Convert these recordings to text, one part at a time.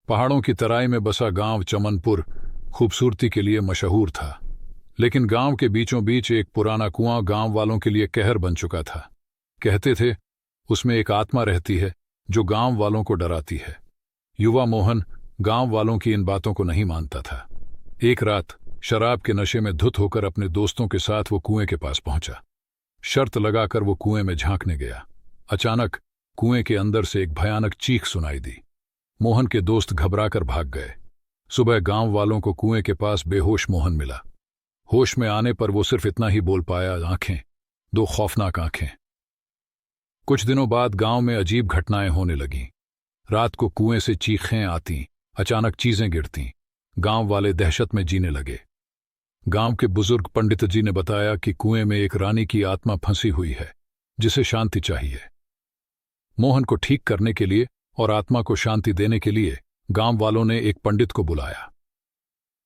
पहाड़ों की तराई में बसा गांव चमनपुर खूबसूरती के लिए मशहूर था, लेकिन गांव के बीचों बीच एक पुराना कुआं गांव वालों के लिए कहर बन चुका था। कहते थे उसमें एक आत्मा रहती है जो गांव वालों को डराती है। युवा मोहन गांव वालों की इन बातों को नहीं मानता था। एक रात शराब के नशे में धुत होकर अपने दोस्तों के साथ वो कुएं के पास पहुंचा। शर्त लगाकर वो कुएं में झांकने गया। अचानक कुएं के अंदर से एक भयानक चीख सुनाई दी। मोहन के दोस्त घबराकर भाग गए। सुबह गांव वालों को कुएं के पास बेहोश मोहन मिला। होश में आने पर वो सिर्फ इतना ही बोल पाया, आंखें, दो खौफनाक आंखें। कुछ दिनों बाद गांव में अजीब घटनाएं होने लगीं। रात को कुएं से चीखें आती, अचानक चीजें गिरती। गांव वाले दहशत में जीने लगे। गांव के बुजुर्ग पंडित जी ने बताया कि कुएं में एक रानी की आत्मा फंसी हुई है जिसे शांति चाहिए। मोहन को ठीक करने के लिए और आत्मा को शांति देने के लिए गांव वालों ने एक पंडित को बुलाया।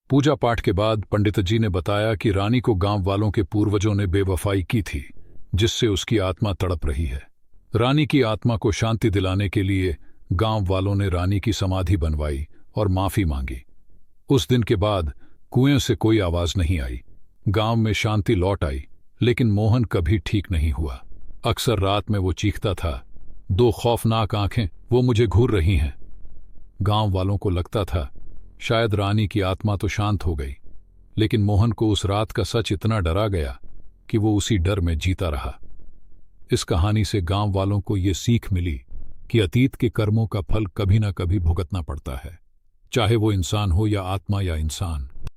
पूजा पाठ के बाद पंडित जी ने बताया कि रानी को गांव वालों के पूर्वजों ने बेवफाई की थी, जिससे उसकी आत्मा तड़प रही है। रानी की आत्मा को शांति दिलाने के लिए गांव वालों ने रानी की समाधि बनवाई और माफी मांगी। उस दिन के बाद कुएं से कोई आवाज नहीं आई। गांव में शांति लौट आई, लेकिन मोहन कभी ठीक नहीं हुआ। अक्सर रात में वो चीखता था, दो खौफनाक आंखें, वो मुझे घूर रही हैं। गांव वालों को लगता था शायद रानी की आत्मा तो शांत हो गई, लेकिन मोहन को उस रात का सच इतना डरा गया कि वो उसी डर में जीता रहा। इस कहानी से गांव वालों को ये सीख मिली कि अतीत के कर्मों का फल कभी ना कभी भुगतना पड़ता है, चाहे वो इंसान हो या आत्मा या इंसान।